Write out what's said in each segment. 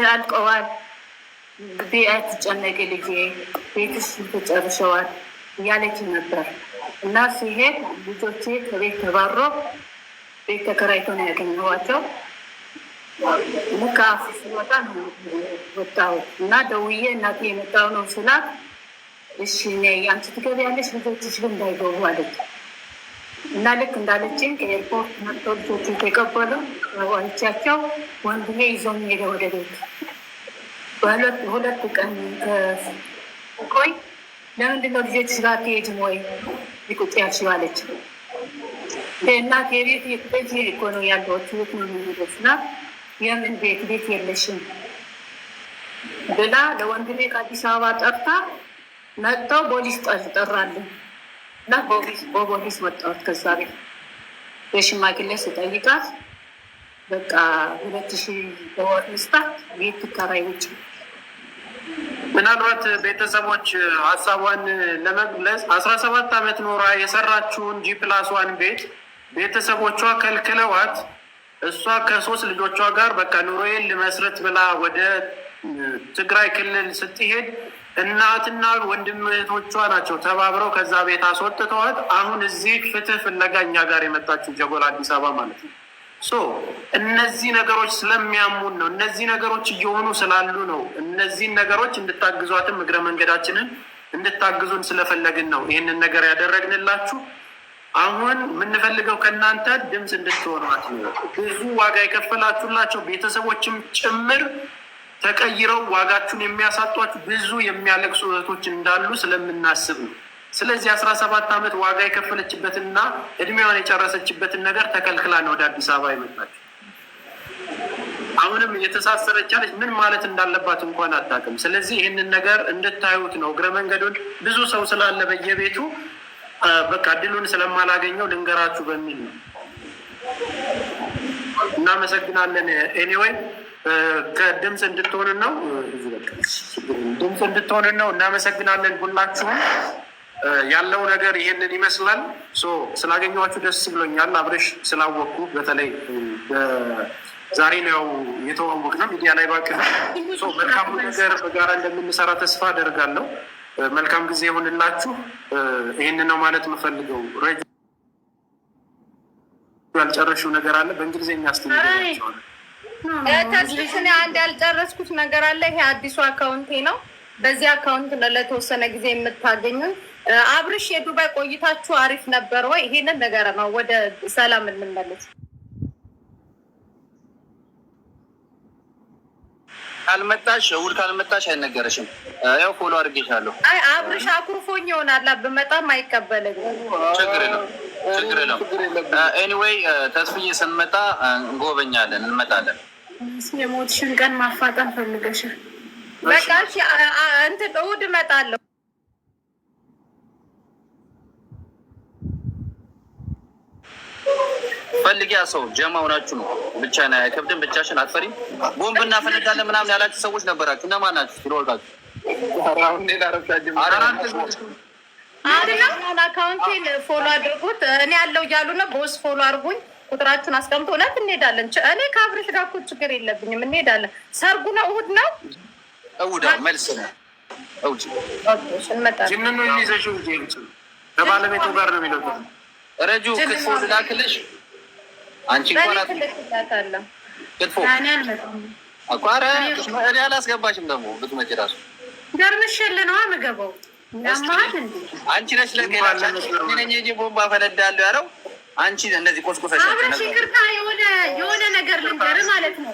አልቀዋል። ቤት ጨነቂ ልጄ ቤትሽ ተጨርሸዋል እያለች ነበር። እና ሲሄድ ልጆቼ ከቤት ተባሮ ቤት ተከራይቶ ነው ያገኘኋቸው። ልክ አፍ ስወጣ ወጣሁ እና ደውዬ እናቴ የመጣው ነው ስላት፣ እሺ ነይ አንቺ ትገቢያለሽ ልጆችሽ ግን እንዳይገቡ አለች። እና ልክ እንዳለችኝ ከኤርፖርት መጥቶ ልጆች የተቀበሉ ዋይቻቸው ወንድሜ ይዞኝ ሄደ ወደ ቤት። ሁለት ቀን ቆይ ለምንድነው ልጆችሽ ጋር አትሄጂም ወይ ቁጭ ያልሽው አለች። እናቴ ቤት እኮ ነው ያለሁት ቤት ነው የሚሄደው ስላት፣ የምን ቤት የለሽም ብላ ለወንድሜ ከአዲስ አበባ ጠርታ መጥተው ፖሊስ ጠራልን እና በፖሊስ ወጣሁት። ከዛ ቤት የሽማግሌ ስጠይቃት በቃ 2000 በወር ምስታት ቤት ትከራይ ውጭ። ምናልባት ቤተሰቦች ሀሳቧን ለመግለጽ 17 ዓመት ኖራ የሰራችውን G+1 ቤት ቤተሰቦቿ ከልክለዋት እሷ ከ3 ልጆቿ ጋር በቃ ኑሮዬን ልመስረት ብላ ወደ ትግራይ ክልል ስትሄድ እናትና ወንድም እህቶቿ ናቸው ተባብረው ከዛ ቤት አስወጥተዋት አሁን እዚህ ፍትህ ፍለጋ እኛ ጋር የመጣችው ጀጎል አዲስ አበባ ማለት ነው። እነዚህ ነገሮች ስለሚያሙን ነው። እነዚህ ነገሮች እየሆኑ ስላሉ ነው። እነዚህን ነገሮች እንድታግዟትም እግረ መንገዳችንን እንድታግዙን ስለፈለግን ነው ይህንን ነገር ያደረግንላችሁ። አሁን የምንፈልገው ከእናንተ ድምፅ እንድትሆኗት ነው። ብዙ ዋጋ የከፈላችሁላቸው ቤተሰቦችም ጭምር ተቀይረው ዋጋችሁን የሚያሳጧችሁ ብዙ የሚያለቅሱ እህቶች እንዳሉ ስለምናስብ ነው። ስለዚህ 17 ዓመት ዋጋ የከፈለችበትና እድሜዋን የጨረሰችበትን ነገር ተከልክላ ነው ወደ አዲስ አበባ የመጣችው። አሁንም እየተሳሰረች ያለች ምን ማለት እንዳለባት እንኳን አታውቅም። ስለዚህ ይህንን ነገር እንድታዩት ነው። እግረ መንገዱን ብዙ ሰው ስላለ በየቤቱ በቃ እድሉን ስለማላገኘው ልንገራችሁ በሚል ነው። እናመሰግናለን። ኤኒዌይ ከድምፅ እንድትሆንን ነው ድምፅ እንድትሆንን ነው። እናመሰግናለን ሁላችሁም። ያለው ነገር ይሄንን ይመስላል። ስላገኘኋችሁ ደስ ብሎኛል። አብረሽ ስላወቅኩ በተለይ ዛሬ ነው የተዋወቅነው ሚዲያ ላይ ባቅ መልካም ነገር በጋራ እንደምንሰራ ተስፋ አደርጋለሁ። መልካም ጊዜ ይሁንላችሁ። ይህን ነው ማለት የምፈልገው። ረጅ ያልጨረሽው ነገር አለ በእንግሊዝኛ አስተምራለሁ። ተስፋዬ አንድ ያልጨረስኩት ነገር አለ። ይሄ አዲሱ አካውንቴ ነው። በዚህ አካውንት ለተወሰነ ጊዜ የምታገኙን። አብርሽ የዱባይ ቆይታችሁ አሪፍ ነበር ወይ? ይሄንን ነገር ነው ወደ ሰላም እንመለስ። ካልመጣሽ እሑድ ካልመጣሽ አይነገረሽም። ያው ፎሎ አድርጌሻለሁ። አይ አብርሽ አኩርፎኝ ይሆናል ብመጣም አይቀበለኝም። ችግር የለም። ኤኒዌይ ተስፍዬ ስንመጣ እንጎበኛለን፣ እንመጣለን። የሞትሽን ቀን ማፋጠን ፈልገሻል። በቃ እንትን እሑድ እመጣለሁ። ፈልጊያ ሰው ጀማ ሆናችሁ ነው ብቻ ነው አይከብድም። ብቻሽን አትፈሪም። ቦምብ እናፈነዳለን ምናምን ያላችሁ ሰዎች ነበራችሁ። እነማን ናችሁ? ስለወልቃችሁ አሁን አካውንቴን ፎሎ አድርጉት። እኔ ያለው እያሉ ነው። ቦስ ፎሎ አድርጉኝ፣ ቁጥራችሁን አስቀምጦ እውነት እንሄዳለን። እኔ ከአብርሽ ጋር እኮ ችግር የለብኝም። እንሄዳለን። ሰርጉ ነው እሑድ ነው። እሑድ መልስ ነው። እሑድ ጅምኑ የሚይዘሽው ከባለቤቱ ጋር ነው የሚለው ረጁ ክትፎ ልላክልሽ። አንቺ እንኳን ክትፎ አቋራ እኔ አላስገባሽም። ደግሞ ብትመጪ እራሱ ገርምሽል ነው የምገባው። አንቺ ነሽ ለከላሽ ቦምባ ፈነዳለሁ ያለው አንቺ እንደዚህ ቆስቆሰሽ። አብረሽ ይቅርታ የሆነ ነገር ልንገር ማለት ነው።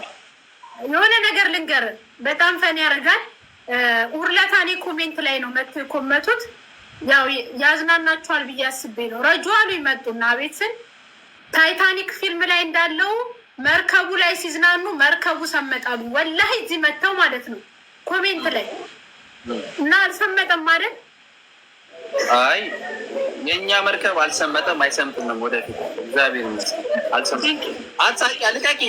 የሆነ ነገር ልንገር በጣም ፈን ያደርጋል። ኡርላታ እኔ ኮሜንት ላይ ነው መጥቶ የኮመቱት። ያው ያዝናናችኋል ብዬ አስቤ ነው። ረጁ አሉ ይመጡና ቤትን ታይታኒክ ፊልም ላይ እንዳለው መርከቡ ላይ ሲዝናኑ መርከቡ ሰመጣሉ። ወላሂ እዚህ መጥተው ማለት ነው ኮሜንት ላይ እና አልሰመጠም ማለት አይ የኛ መርከብ አልሰመጠም አይሰምጥም። ወደፊት እግዚአብሔር ይመስገን አልሰመጠም። አጻቂ ልቀቂ።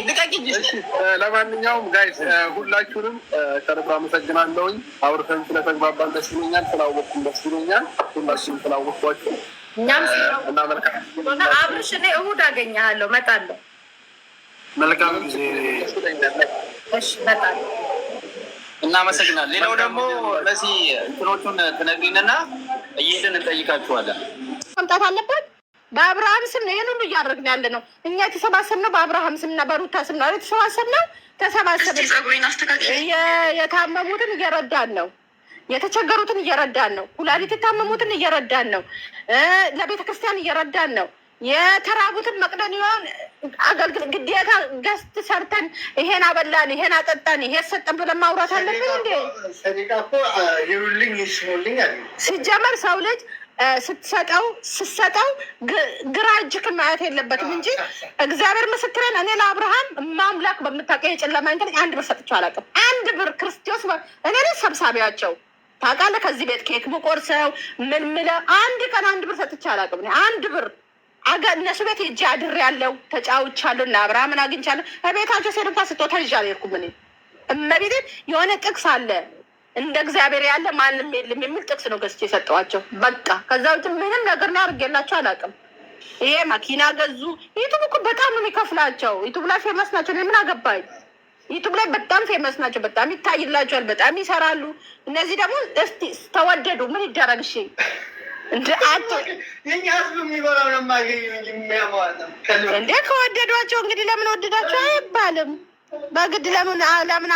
ለማንኛውም ጋይስ ሁላችሁንም ከልብ አመሰግናለሁኝ። አውርተን ስለተግባባን ደስ ብሎኛል። ስላወቅኩኝ ደስ ብሎኛል። ሁላችሁም ስላወቅኳችሁ እኛም እና መልካም አብርሽ እኔ እሑድ አገኘሃለሁ፣ እመጣለሁ። መልካም ጊዜ። እሺ እመጣለሁ። እናመሰግናለን። ሌላው ደግሞ ለዚህ እንትኖቹን ትነግሪንና እየሄድን እንጠይቃችኋለን። መምጣት አለበት። በአብርሃም ስም ነው ይህን ሁሉ እያደረግን ያለ ነው። እኛ የተሰባሰብነው በአብርሃም ስም እና በሩታ ስም ነው የተሰባሰብነው። ተሰባሰብን። የታመሙትን እየረዳን ነው። የተቸገሩትን እየረዳን ነው። ኩላሊት የታመሙትን እየረዳን ነው። ለቤተ ክርስቲያን እየረዳን ነው። የተራቡትን መቅደኒውን አገልግል ግዴታ ገስት ሰርተን ይሄን አበላን፣ ይሄን አጠጣን፣ ይሄ ሰጠን ብለን ማውራት አለብን እንዴ? ሲጀመር ሰው ልጅ ስትሰጠው ግራ እጅክን ማየት የለበትም እንጂ እግዚአብሔር ምስክሬን፣ እኔ ለአብርሃም ማምላክ በምታውቀው የጨለማ እንትን 1 ብር ሰጥቼው አላውቅም። 1 ብር ክርስቶስ እኔ ሰብሳቢያቸው ታውቃለህ። ከዚህ ቤት ኬክ ምቆርሰው ምን ምለው 1 ቀን 1 ብር ሰጥቼ አላውቅም። 1 ብር እነሱ ቤት ሄጄ አድሬያለሁ፣ ተጫውቻለሁ እና አብርሃምን አግኝቻለሁ። ቤታቸው ሴት እንኳን ስጦታ ይዤ አልሄድኩም። እኔ እመቤቴን የሆነ ጥቅስ አለ እንደ እግዚአብሔር ያለ ማንም የለም የሚል ጥቅስ ነው ገዝቼ የሰጠኋቸው። በቃ ከዛ ውጭ ምንም ነገር ነው አድርጌላቸው አላውቅም። ይሄ መኪና ገዙ። ዩቱብ እኮ በጣም ነው የሚከፍላቸው። ዩቱብ ላይ ፌመስ ናቸው። ምን አገባኝ? ዩቱብ ላይ በጣም ፌመስ ናቸው። በጣም ይታይላቸዋል። በጣም ይሰራሉ። እነዚህ ደግሞ እስቲ ተወደዱ ምን ይደረግ? እሺ እንደ ከወደዷቸው እንግዲህ ለምን ወደዳቸው አይባልም። በግድ ለምን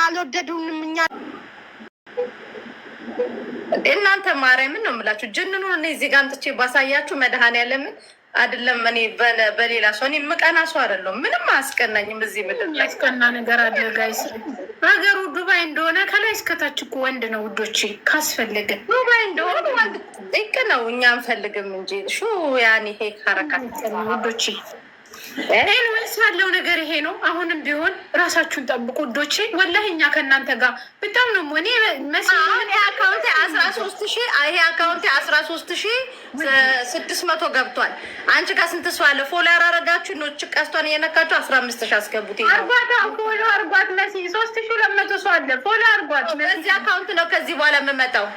አልወደዱንም? እኛ እናንተ ማርያምን ነው የምላችሁ። ጅንኑን እኔ እዚህ ጋር አምጥቼ ባሳያችሁ መድኃኒዓለምን አይደለም እኔ በሌላ ሰው እኔ ምቀና ሰው አይደለሁም። ምንም አያስቀናኝም። እዚህ ምድር ላይ ያስቀና ነገር አለ ጋይስ። ሀገሩ ዱባይ እንደሆነ ከላይ እስከታች እኮ ወንድ ነው ውዶቼ። ካስፈለገ ዱባይ እንደሆነ ወንድ ጥቅ ነው። እኛ አንፈልግም እንጂ ሹ ያኔ ሄ ካረካት ውዶቼ። ኤንዌይስ ያለው ነገር ይሄ ነው። አሁንም ቢሆን ራሳችሁን ጠብቁ ውዶቼ። ወላሂ እኛ ከእናንተ ጋር በጣም ነው እኔ መስሎኝ። አካውንቴ 13,000 ይሄ አካውንቴ 13,600 ገብቷል። አንቺ ጋር ስንት ሰው አለ? ፎሎ ያራረጋችሁ ኖች ቀስቷን እየነካችሁ 15,000 አስገቡት። አርጓታ ፎሎ አርጓት። መሲ 3,200 ሰው አለ። ፎሎ አርጓት። በዚህ አካውንት ነው ከዚህ በኋላ የምመጣው።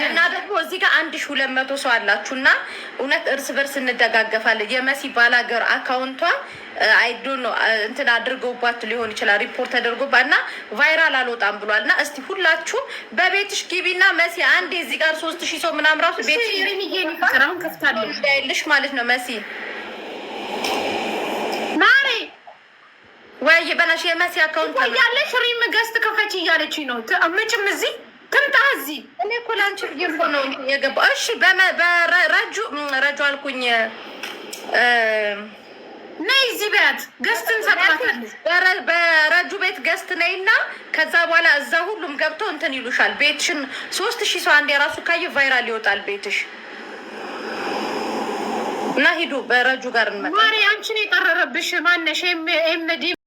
እና ደግሞ እዚህ ጋር 1,200 ሰው አላችሁ እና እውነት እርስ በርስ እንደጋገፋለን። የመሲ ባላገር አካውንቷ አይዶ ነው እንትን አድርገውባት ሊሆን ይችላል፣ ሪፖርት ተደርጎባት እና ቫይራል አልወጣም ብሏል። እና እስቲ ሁላችሁ በቤትሽ ግቢና መሲ አንዴ እዚህ ጋር 3,000 ሰው ምናምን ራሱ ቤት ይሄን ከፍታለሁ እንዳይልሽ ማለት ነው። መሲ ማሪ ወይ በናሽ የመሲ አካውንት ያለሽ ሪም ገስት ከፈች እያለች ነው። መቼም እዚህ ትምጣ እዚህ እኔ እኮ ላንቺ ብዬሽ እኮ ነው የገባው። እሺ በረጁ አልኩኝ ነይ እዚህ ቤት ገስት እንሰጣለን። በረጁ ቤት ገስት ነይና ከዛ በኋላ እዛ ሁሉም ገብተው እንትን ይሉሻል። ቤትሽን 3,000 ሰው አንድ የራሱ ካየ ቫይራል ይወጣል ቤትሽ እና ሂዱ። በረጁ ጋር እንመጣ። ማሪ አንቺን የጠረረብሽ ማነሽ? ኤምዲ